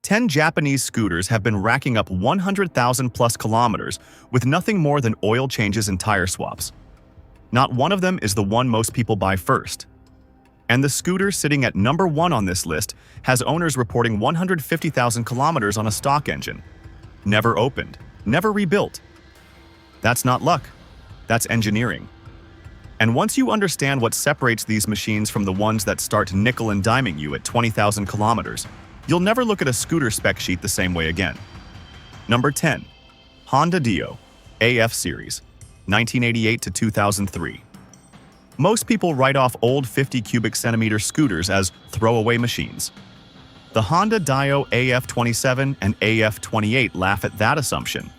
10 Japanese scooters have been racking up 100,000 plus kilometers with nothing more than oil changes and tire swaps. Not one of them is the one most people buy first. And the scooter sitting at number 1 on this list has owners reporting 150,000 kilometers on a stock engine. Never opened, never rebuilt. That's not luck, that's engineering. And once you understand what separates these machines from the ones that start nickel and diming you at 20,000 kilometers, you'll never look at a scooter spec sheet the same way again. Number 10. Honda Dio AF Series, 1988 to 2003. Most people write off old 50 cubic centimeter scooters as throwaway machines. The Honda Dio AF27 and AF28 laugh at that assumption.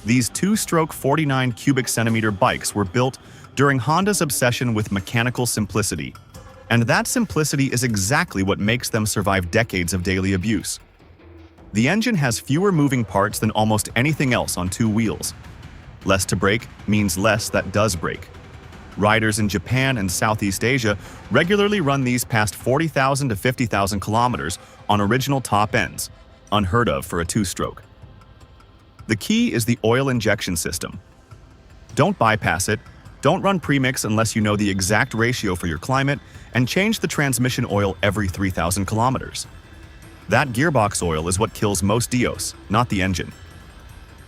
These two-stroke 49 cubic centimeter bikes were built during Honda's obsession with mechanical simplicity, and that simplicity is exactly what makes them survive decades of daily abuse. The engine has fewer moving parts than almost anything else on two wheels. Less to break means less that does break. Riders in Japan and Southeast Asia regularly run these past 40,000 to 50,000 kilometers on original top ends, unheard of for a two-stroke. The key is the oil injection system. Don't bypass it, don't run premix unless you know the exact ratio for your climate, and change the transmission oil every 3,000 kilometers. That gearbox oil is what kills most Dios, not the engine.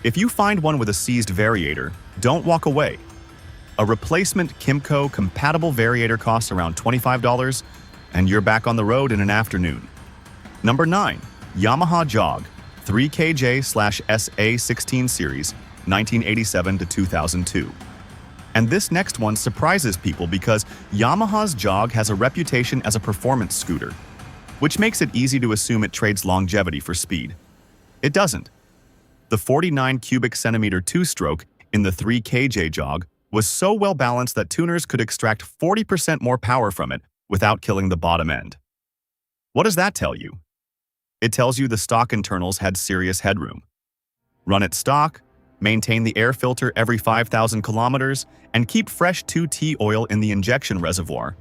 If you find one with a seized variator, don't walk away. A replacement Kymco-compatible variator costs around $25, and you're back on the road in an afternoon. Number 9. Yamaha Jog 3KJ/SA16 Series, 1987 to 2002. And this next one surprises people because Yamaha's Jog has a reputation as a performance scooter, which makes it easy to assume it trades longevity for speed. It doesn't. The 49 cubic centimeter two-stroke in the 3KJ Jog was so well balanced that tuners could extract 40% more power from it without killing the bottom end. What does that tell you? It tells you the stock internals had serious headroom. Run it stock, maintain the air filter every 5,000 kilometers, and keep fresh 2T oil in the injection reservoir.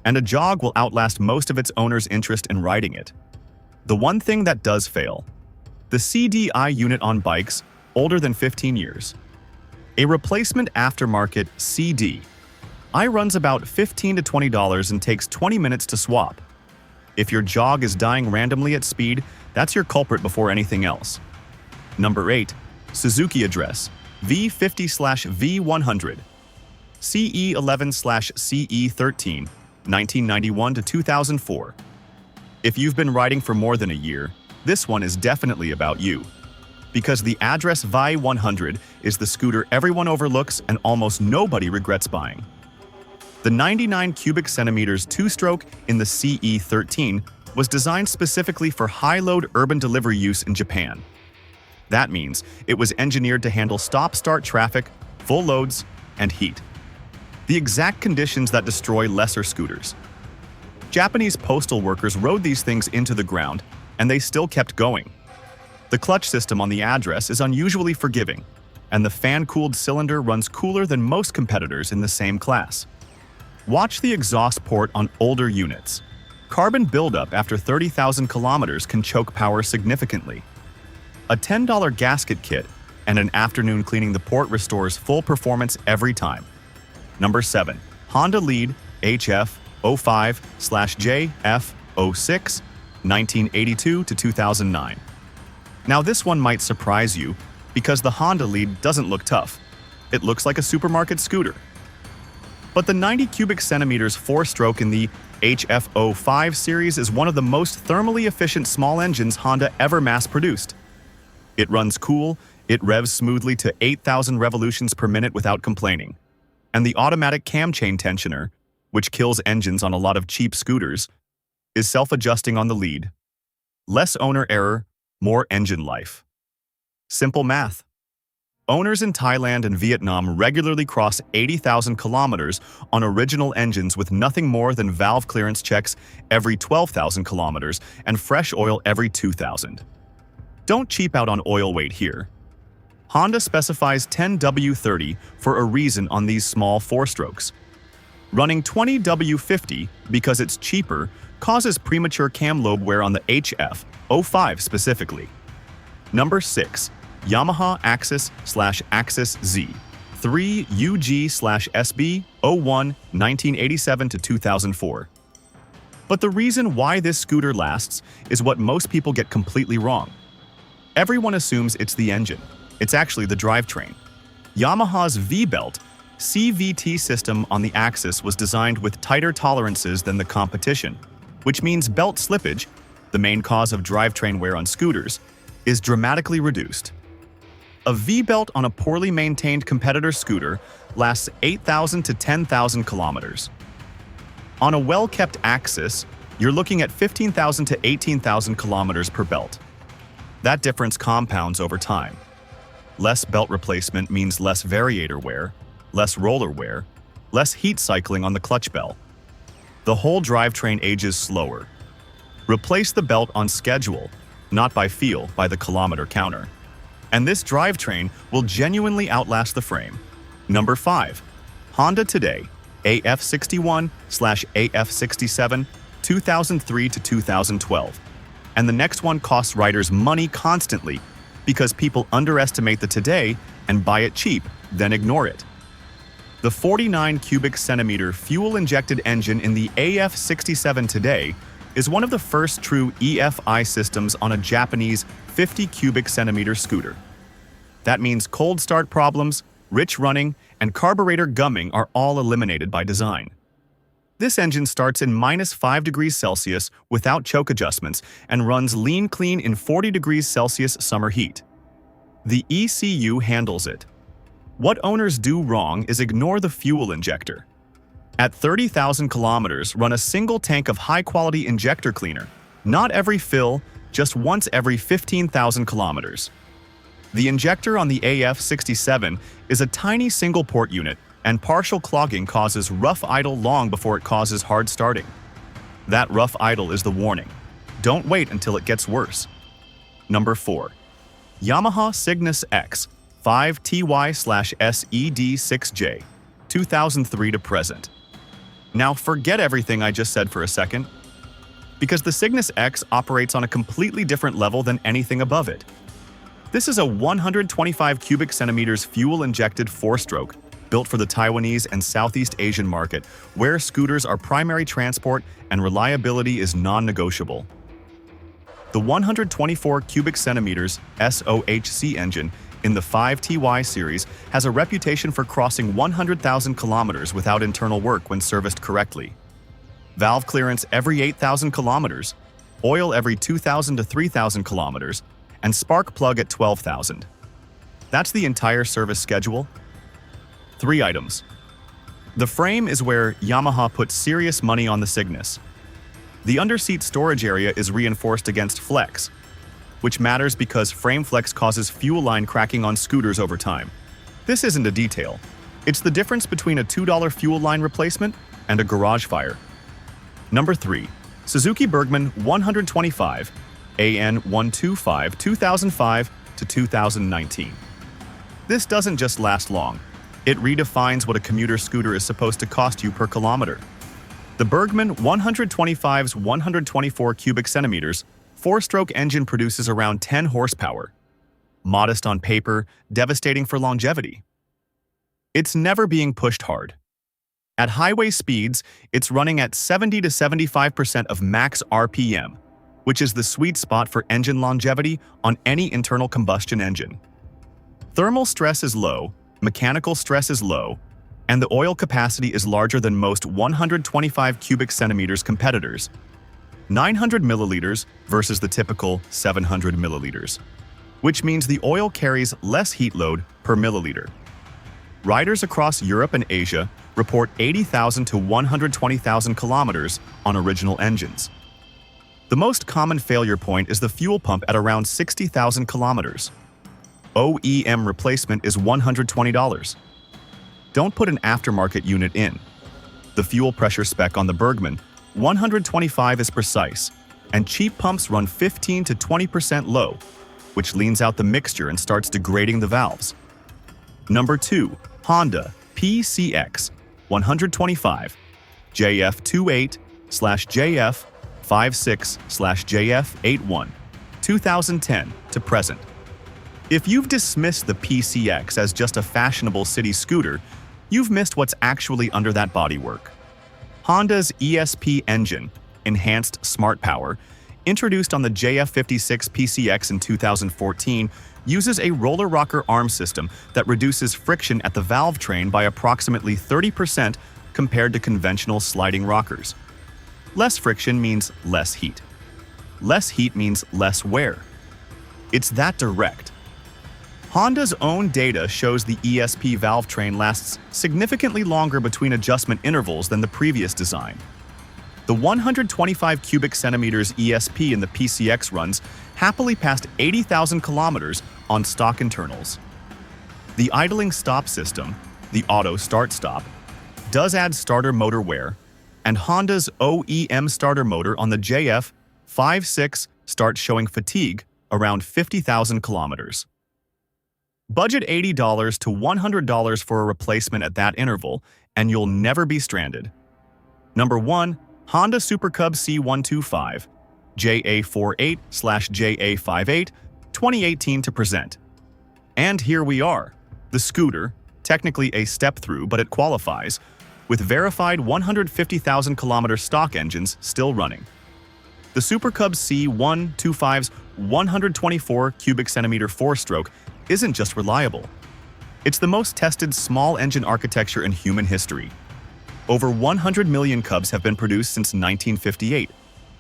And a Jog will outlast most of its owner's interest in riding it. The one thing that does fail: the CDI unit on bikes older than 15 years. A replacement aftermarket CDI runs about $15 to $20 and takes 20 minutes to swap. If your Jog is dying randomly at speed, that's your culprit before anything else. Number 8. Suzuki Address V50/V100 CE11/CE13 1991 to 2004. If you've been riding for more than a year, this one is definitely about you. Because the Address V100 is the scooter everyone overlooks and almost nobody regrets buying. The 99 cubic centimeters two-stroke in the CE13 was designed specifically for high-load urban delivery use in Japan. That means it was engineered to handle stop-start traffic, full loads, and heat. The exact conditions that destroy lesser scooters. Japanese postal workers rode these things into the ground, and they still kept going. The clutch system on the Address is unusually forgiving, and the fan-cooled cylinder runs cooler than most competitors in the same class. Watch the exhaust port on older units. Carbon buildup after 30,000 kilometers can choke power significantly. A $10 gasket kit and an afternoon cleaning the port restores full performance every time. Number 7. Honda Lead HF05/JF06 1982 to 2009. Now this one might surprise you because the Honda Lead doesn't look tough. It looks like a supermarket scooter. But the 90 cubic centimeters four-stroke in the HF05 series is one of the most thermally efficient small engines Honda ever mass-produced. It runs cool, it revs smoothly to 8,000 revolutions per minute without complaining. And the automatic cam chain tensioner, which kills engines on a lot of cheap scooters, is self-adjusting on the lead. Less owner error, more engine life. Simple math. Owners in Thailand and Vietnam regularly cross 80,000 kilometers on original engines with nothing more than valve clearance checks every 12,000 kilometers and fresh oil every 2,000. Don't cheap out on oil weight here. Honda specifies 10W30 for a reason on these small four-strokes. Running 20W50 because it's cheaper causes premature cam lobe wear on the HF05 specifically. Number 6. Yamaha Axis/Axis Z 3 UG/SB 01 1987 to 2004. But the reason why this scooter lasts is what most people get completely wrong. Everyone assumes it's the engine. It's actually the drivetrain. Yamaha's V-belt CVT system on the Axis was designed with tighter tolerances than the competition, which means belt slippage, the main cause of drivetrain wear on scooters, is dramatically reduced. A V-belt on a poorly maintained competitor scooter lasts 8,000 to 10,000 kilometers. On a well-kept Axis, you're looking at 15,000 to 18,000 kilometers per belt. That difference compounds over time. Less belt replacement means less variator wear, less roller wear, less heat cycling on the clutch bell. The whole drivetrain ages slower. Replace the belt on schedule, not by feel, by the kilometer counter. And this drivetrain will genuinely outlast the frame. Number 5. Honda Today AF61/AF67 2003 to 2012. And the next one costs riders money constantly because people underestimate the Today and buy it cheap, then ignore it. The 49 cubic centimeter fuel-injected engine in the AF67 Today is one of the first true EFI systems on a Japanese 50 cubic centimeter scooter. That means cold start problems, rich running, and carburetor gumming are all eliminated by design. This engine starts in -5 degrees Celsius without choke adjustments and runs lean clean in 40 degrees Celsius summer heat. The ECU handles it. What owners do wrong is ignore the fuel injector. At 30,000 kilometers, run a single tank of high-quality injector cleaner, not every fill, just once every 15,000 kilometers. The injector on the AF67 is a tiny single-port unit, and partial clogging causes rough idle long before it causes hard starting. That rough idle is the warning. Don't wait until it gets worse. Number 4. Yamaha Cygnus X 5TY/SED6J 2003 to present. Now forget everything I just said for a second, because the Cygnus X operates on a completely different level than anything above it. This is a 125 cubic centimeters fuel-injected 4-stroke, built for the Taiwanese and Southeast Asian market, where scooters are primary transport and reliability is non-negotiable. The 124 cubic centimeters SOHC engine in the 5TY series has a reputation for crossing 100,000 kilometers without internal work when serviced correctly. Valve clearance every 8,000 kilometers, oil every 2,000 to 3,000 kilometers, and spark plug at 12,000. That's the entire service schedule. 3 items. The frame is where Yamaha puts serious money on the Cygnus. The underseat storage area is reinforced against flex, which matters because frame flex causes fuel line cracking on scooters over time. This isn't a detail. It's the difference between a $2 fuel line replacement and a garage fire. Number 3. Suzuki Bergman 125 AN125 2005 to 2019. This doesn't just last long. It redefines what a commuter scooter is supposed to cost you per kilometer. The Bergman 125's 124 cubic centimeters 4-stroke engine produces around 10 horsepower. Modest on paper, devastating for longevity. It's never being pushed hard. At highway speeds, it's running at 70 to 75% of max RPM, which is the sweet spot for engine longevity on any internal combustion engine. Thermal stress is low, mechanical stress is low, and the oil capacity is larger than most 125 cubic centimeters competitors. 900 milliliters versus the typical 700 milliliters, which means the oil carries less heat load per milliliter. Riders across Europe and Asia report 80,000 to 120,000 kilometers on original engines. The most common failure point is the fuel pump at around 60,000 kilometers. OEM replacement is $120. Don't put an aftermarket unit in. The fuel pressure spec on the Bergman 125 is precise, and cheap pumps run 15 to 20% low, which leans out the mixture and starts degrading the valves. Number 2. Honda PCX 125 JF28/JF 56/JF81, 2010 to present. If you've dismissed the PCX as just a fashionable city scooter, you've missed what's actually under that bodywork. Honda's ESP engine, Enhanced Smart Power, introduced on the JF56 PCX in 2014, uses a roller rocker arm system that reduces friction at the valve train by approximately 30% compared to conventional sliding rockers. Less friction means less heat. Less heat means less wear. It's that direct. Honda's own data shows the ESP valve train lasts significantly longer between adjustment intervals than the previous design. The 125 cubic centimeters ESP in the PCX runs happily past 80,000 kilometers on stock internals. The idling stop system, the auto start-stop, does add starter motor wear, and Honda's OEM starter motor on the JF56 starts showing fatigue around 50,000 kilometers. Budget $80 to $100 for a replacement at that interval, and you'll never be stranded. Number 1. Honda Super Cub C125, JA48/JA58, 2018 to present. And here we are, the scooter, technically a step-through, but it qualifies, with verified 150,000 kilometer stock engines still running. The Super Cub C125's 124 cubic centimeter four-stroke isn't just reliable. It's the most tested small engine architecture in human history. Over 100 million Cubs have been produced since 1958,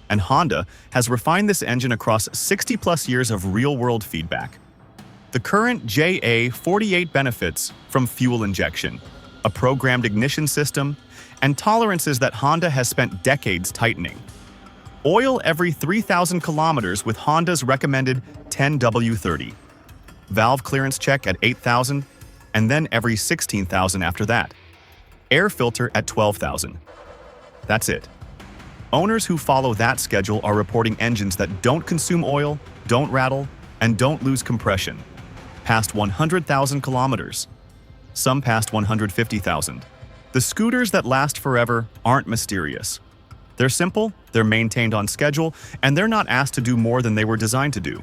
and Honda has refined this engine across 60-plus years of real-world feedback. The current JA48 benefits from fuel injection, a programmed ignition system, and tolerances that Honda has spent decades tightening. Oil every 3,000 kilometers with Honda's recommended 10W30. Valve clearance check at 8,000, and then every 16,000 after that. Air filter at 12,000. That's it. Owners who follow that schedule are reporting engines that don't consume oil, don't rattle, and don't lose compression. Past 100,000 kilometers. Some past 150,000. The scooters that last forever aren't mysterious. They're simple, they're maintained on schedule, and they're not asked to do more than they were designed to do.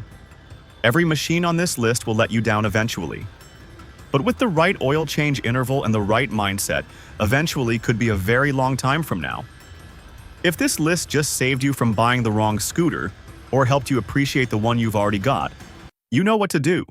Every machine on this list will let you down eventually. But with the right oil change interval and the right mindset, eventually could be a very long time from now. If this list just saved you from buying the wrong scooter, or helped you appreciate the one you've already got, you know what to do.